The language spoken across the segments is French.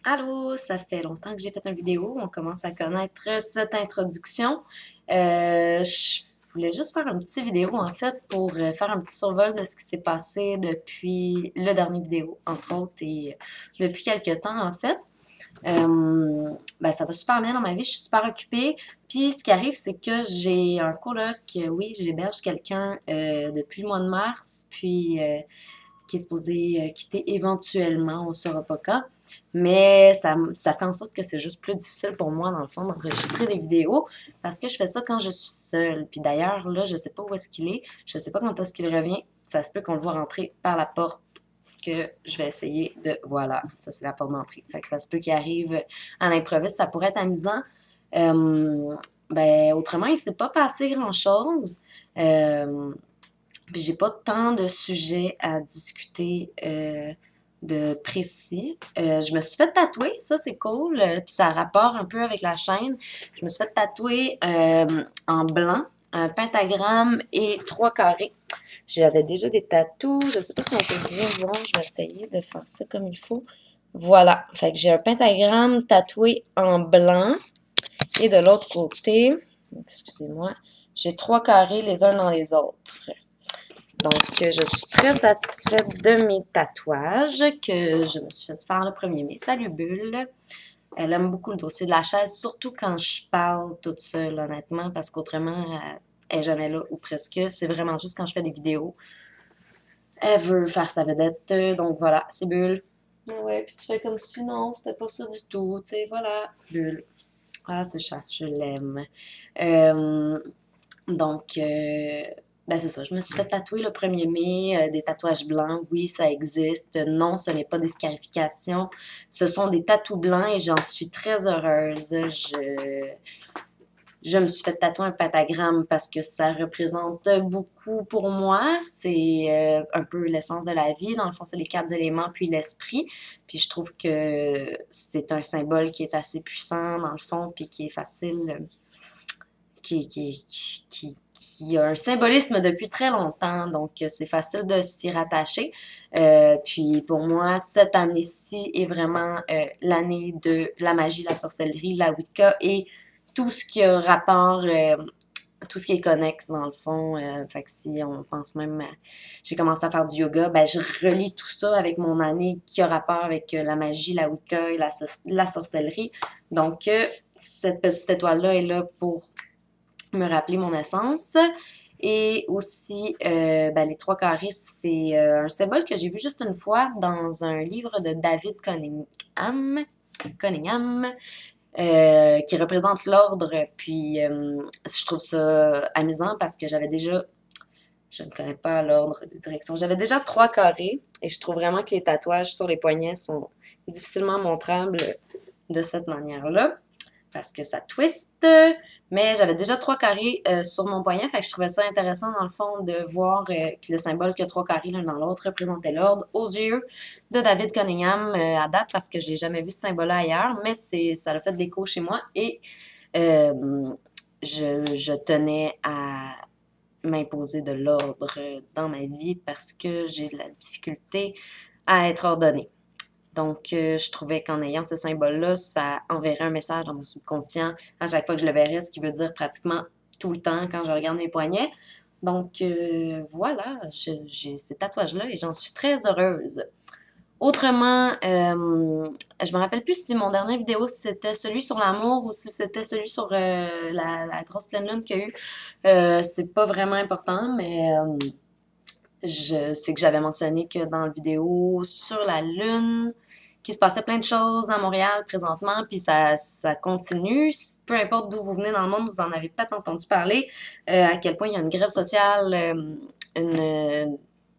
Allô, ça fait longtemps que j'ai fait une vidéo. On commence à connaître cette introduction. Je voulais juste faire une petite vidéo en fait pour faire un petit survol de ce qui s'est passé depuis le dernier vidéo, entre autres, et depuis quelques temps en fait. Ben, ça va super bien dans ma vie, je suis super occupée. Puis ce qui arrive, c'est que j'ai un coloc, oui, j'héberge quelqu'un depuis le mois de mars, puis qui est supposé quitter éventuellement, on ne saura pas quand. Mais ça fait en sorte que c'est juste plus difficile pour moi, dans le fond, d'enregistrer des vidéos parce que je fais ça quand je suis seule. Puis d'ailleurs, là, je sais pas où est-ce qu'il est. Je sais pas quand est-ce qu'il revient. Ça se peut qu'on le voit rentrer par la porte que je vais essayer de... Voilà, ça c'est la porte d'entrée. Fait que ça se peut qu'il arrive à l'improviste. Ça pourrait être amusant. Ben, autrement, il s'est pas passé grand-chose. Euh, puis j'ai pas tant de sujets à discuter de précis. Je me suis fait tatouer, ça c'est cool. Puis ça a rapport un peu avec la chaîne. Je me suis fait tatouer en blanc, un pentagramme et trois carrés. J'avais déjà des tatous. Je sais pas si on peut bien voir. Je vais essayer de faire ça comme il faut. Voilà. Fait que j'ai un pentagramme tatoué en blanc. Et de l'autre côté, excusez-moi, j'ai trois carrés les uns dans les autres. Donc, je suis très satisfaite de mes tatouages que je me suis fait faire le 1er mai. Salut Bulle! Elle aime beaucoup le dossier de la chaise, surtout quand je parle toute seule, honnêtement, parce qu'autrement, elle n'est jamais là ou presque. C'est vraiment juste quand je fais des vidéos. Elle veut faire sa vedette, donc voilà, c'est Bulle. Ouais, puis tu fais comme si non, c'était pas ça du tout, tu sais, voilà. Bulle. Ah, ce chat, je l'aime. Euh, donc, ben c'est ça. Je me suis fait tatouer le 1er mai, des tatouages blancs. Oui, ça existe. Non, ce n'est pas des scarifications. Ce sont des tatous blancs et j'en suis très heureuse. Je me suis fait tatouer un pentagramme parce que ça représente beaucoup pour moi. C'est un peu l'essence de la vie. Dans le fond, c'est les quatre éléments puis l'esprit. Puis je trouve que c'est un symbole qui est assez puissant dans le fond puis qui est facile qui a un symbolisme depuis très longtemps, donc c'est facile de s'y rattacher. Puis pour moi, cette année-ci est vraiment l'année de la magie, la sorcellerie, la Wicca et tout ce qui a rapport, tout ce qui est connexe dans le fond. Fait que si on pense même, j'ai commencé à faire du yoga, ben je relie tout ça avec mon année qui a rapport avec la magie, la Wicca et la sorcellerie. Donc cette petite étoile-là est là pour me rappeler mon essence. Et aussi, ben, les trois carrés, c'est un symbole que j'ai vu juste une fois dans un livre de David Cunningham qui représente l'ordre. Puis, je trouve ça amusant parce que je ne connais pas l'ordre de direction. J'avais déjà trois carrés et je trouve vraiment que les tatouages sur les poignets sont difficilement montrables de cette manière-là parce que ça twiste. Mais j'avais déjà trois carrés sur mon poignet, fait que je trouvais ça intéressant dans le fond de voir que le symbole que trois carrés l'un dans l'autre représentait l'ordre aux yeux de David Cunningham à date parce que je n'ai jamais vu ce symbole-là ailleurs, mais ça a fait d'écho chez moi et euh, je tenais à m'imposer de l'ordre dans ma vie parce que j'ai de la difficulté à être ordonnée. Donc, je trouvais qu'en ayant ce symbole-là, ça enverrait un message dans mon subconscient à chaque fois que je le verrais, ce qui veut dire pratiquement tout le temps quand je regarde mes poignets. Donc, voilà, j'ai ces tatouages-là et j'en suis très heureuse. Autrement, je me rappelle plus si mon dernier vidéo c'était celui sur l'amour ou si c'était celui sur la grosse pleine lune qu'il y a eu. C'est pas vraiment important, mais je sais que j'avais mentionné que dans la vidéo sur la Lune, qu'il se passait plein de choses à Montréal présentement, puis ça continue. Peu importe d'où vous venez dans le monde, vous en avez peut-être entendu parler, à quel point il y a une grève sociale,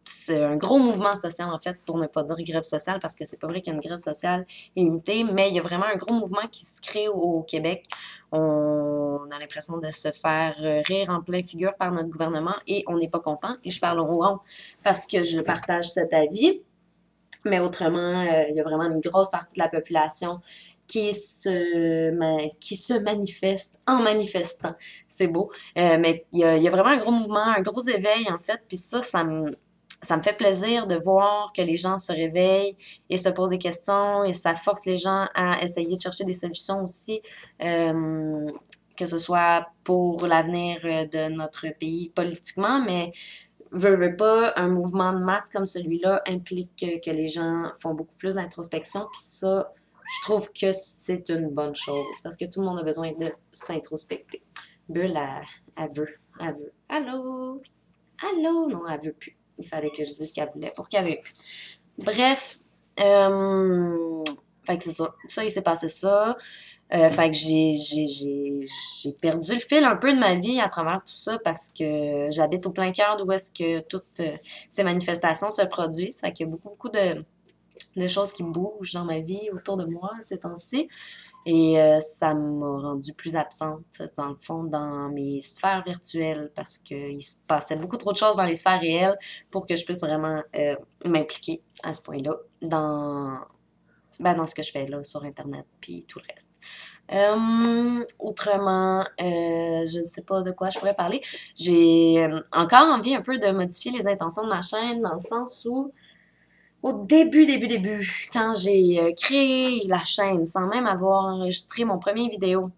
c'est un gros mouvement social, en fait, pour ne pas dire grève sociale, parce que c'est pas vrai qu'il y a une grève sociale illimitée, mais il y a vraiment un gros mouvement qui se crée au Québec. On a l'impression de se faire rire en pleine figure par notre gouvernement et on n'est pas content. Et je parle au rond parce que je partage cet avis. Mais autrement, il y a vraiment une grosse partie de la population qui se manifeste en manifestant. C'est beau. Mais il y a vraiment un gros mouvement, un gros éveil, en fait. Puis ça me, ça me fait plaisir de voir que les gens se réveillent et se posent des questions et ça force les gens à essayer de chercher des solutions aussi, euh, que ce soit pour l'avenir de notre pays politiquement, mais veux pas, un mouvement de masse comme celui-là implique que les gens font beaucoup plus d'introspection, puis ça, je trouve que c'est une bonne chose parce que tout le monde a besoin de s'introspecter. Bulle, elle veut. Allô? Allô? Non, elle veut plus. Il fallait que je dise ce qu'elle voulait pour qu'elle veuille plus. Bref, euh, fait que c'est ça. Ça, il s'est passé ça. Fait que j'ai perdu le fil un peu de ma vie à travers tout ça parce que j'habite au plein cœur d'où est-ce que toutes ces manifestations se produisent. Fait qu'il y a beaucoup de choses qui bougent dans ma vie autour de moi ces temps-ci. Et ça m'a rendue plus absente, dans le fond, dans mes sphères virtuelles parce qu'il se passait beaucoup trop de choses dans les sphères réelles pour que je puisse vraiment m'impliquer à ce point-là dans ce que je fais là sur Internet puis tout le reste. Autrement, je ne sais pas de quoi je pourrais parler. J'ai encore envie un peu de modifier les intentions de ma chaîne dans le sens où au début, quand j'ai créé la chaîne sans même avoir enregistré mon premier vidéo.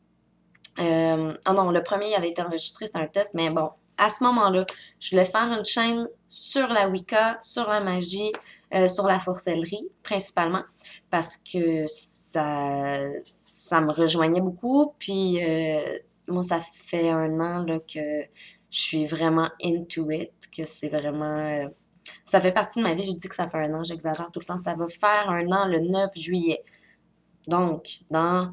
Oh non, le premier avait été enregistré, c'était un test, mais bon, à ce moment-là, je voulais faire une chaîne sur la Wicca, sur la magie, sur la sorcellerie, principalement, parce que ça me rejoignait beaucoup. Puis, moi, ça fait un an là, que je suis vraiment into it, que c'est vraiment ça fait partie de ma vie. Je dis que ça fait un an, j'exagère tout le temps. Ça va faire un an le 9 juillet. Donc, dans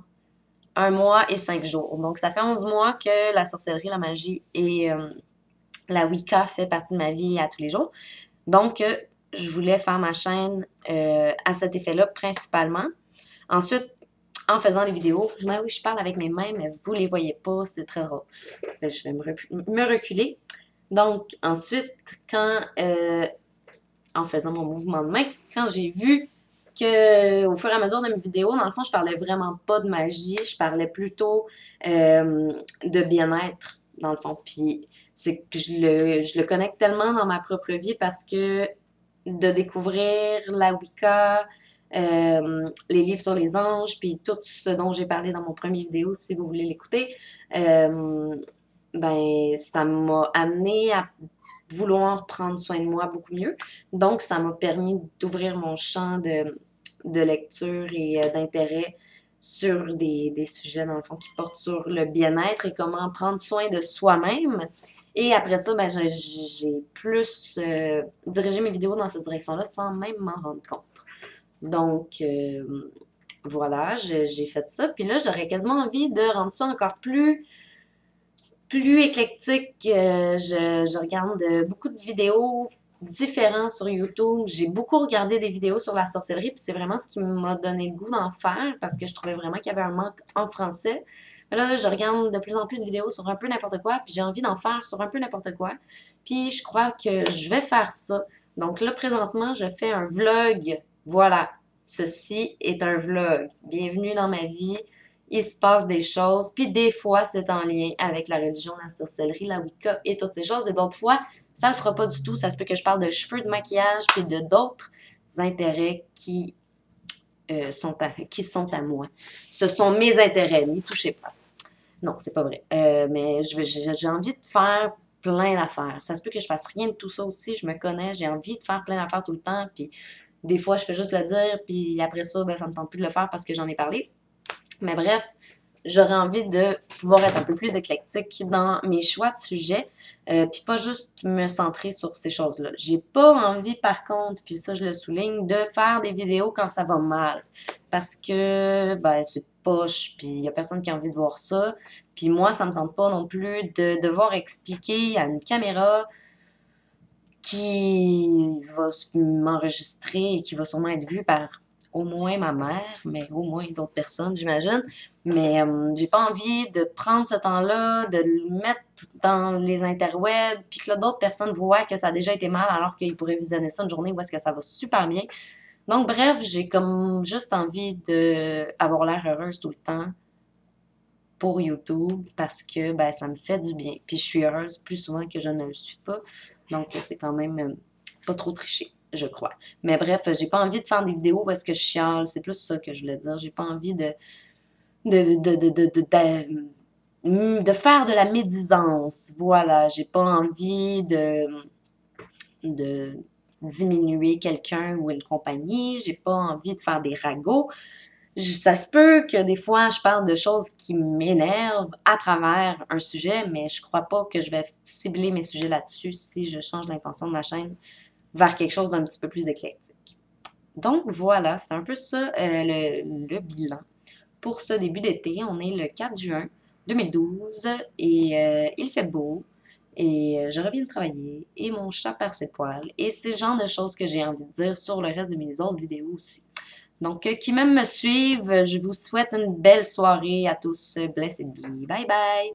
un mois et 5 jours. Donc, ça fait 11 mois que la sorcellerie, la magie et la Wicca fait partie de ma vie à tous les jours. Donc, je voulais faire ma chaîne à cet effet-là principalement. Ensuite, en faisant des vidéos, oui, je parle avec mes mains, mais vous ne les voyez pas, c'est très rare. Je vais me reculer. Donc, ensuite, en faisant mon mouvement de main, quand j'ai vu que au fur et à mesure de mes vidéos, dans le fond, je parlais vraiment pas de magie, je parlais plutôt de bien-être, dans le fond. Puis c'est que je le connecte tellement dans ma propre vie parce que de découvrir la Wicca, les livres sur les anges, puis tout ce dont j'ai parlé dans mon premier vidéo, si vous voulez l'écouter, euh, ben ça m'a amené à vouloir prendre soin de moi beaucoup mieux. Donc, ça m'a permis d'ouvrir mon champ de lecture et d'intérêt sur des sujets, dans le fond, qui portent sur le bien-être et comment prendre soin de soi-même. Et après ça, ben, j'ai plus dirigé mes vidéos dans cette direction-là sans même m'en rendre compte. Donc, voilà, j'ai fait ça. Puis là, j'aurais quasiment envie de rendre ça encore plus éclectique. Je regarde beaucoup de vidéos différentes sur YouTube. J'ai beaucoup regardé des vidéos sur la sorcellerie, puis c'est vraiment ce qui m'a donné le goût d'en faire parce que je trouvais vraiment qu'il y avait un manque en français. Mais là, je regarde de plus en plus de vidéos sur un peu n'importe quoi, puis j'ai envie d'en faire sur un peu n'importe quoi. Puis je crois que je vais faire ça. Donc là, présentement, je fais un vlog. Voilà, ceci est un vlog. Bienvenue dans ma vie, il se passe des choses, puis des fois, c'est en lien avec la religion, la sorcellerie, la Wicca et toutes ces choses, et d'autres fois, ça ne le sera pas du tout. Ça se peut que je parle de cheveux, de maquillage, puis de d'autres intérêts qui sont à moi. Ce sont mes intérêts, n'y touchez pas. Non, c'est pas vrai. Mais j'ai envie de faire plein d'affaires. Ça se peut que je fasse rien de tout ça aussi, je me connais, j'ai envie de faire plein d'affaires tout le temps, puis des fois, je fais juste le dire, puis après ça, ben, ça me tente plus de le faire parce que j'en ai parlé. Mais bref, j'aurais envie de pouvoir être un peu plus éclectique dans mes choix de sujets, puis pas juste me centrer sur ces choses-là. J'ai pas envie, par contre, puis ça je le souligne, de faire des vidéos quand ça va mal, parce que ben c'est poche, puis il y a personne qui a envie de voir ça, puis moi ça me tente pas non plus de devoir expliquer à une caméra qui va m'enregistrer et qui va sûrement être vue par au moins ma mère, mais au moins d'autres personnes, j'imagine. Mais j'ai pas envie de prendre ce temps-là, de le mettre dans les interwebs, puis que là, d'autres personnes voient que ça a déjà été mal alors qu'ils pourraient visionner ça une journée où est-ce que ça va super bien. Donc, bref, j'ai comme juste envie de avoir l'air heureuse tout le temps pour YouTube parce que ben, ça me fait du bien. Puis je suis heureuse plus souvent que je ne le suis pas. Donc, c'est quand même pas trop tricher, je crois. Mais bref, j'ai pas envie de faire des vidéos parce que je chiale, c'est plus ça que je voulais dire. J'ai pas envie de faire de la médisance. Voilà, j'ai pas envie de diminuer quelqu'un ou une compagnie. J'ai pas envie de faire des ragots. Ça se peut que des fois, je parle de choses qui m'énervent à travers un sujet, mais je crois pas que je vais cibler mes sujets là-dessus si je change l'intention de ma chaîne vers quelque chose d'un petit peu plus éclectique. Donc voilà, c'est un peu ça le bilan. Pour ce début d'été, on est le 4 juin 2012 et il fait beau et je reviens de travailler et mon chat perd ses poils et c'est le genre de choses que j'ai envie de dire sur le reste de mes autres vidéos aussi. Donc, qui même me suivent, je vous souhaite une belle soirée à tous. Blessed be. Bye bye!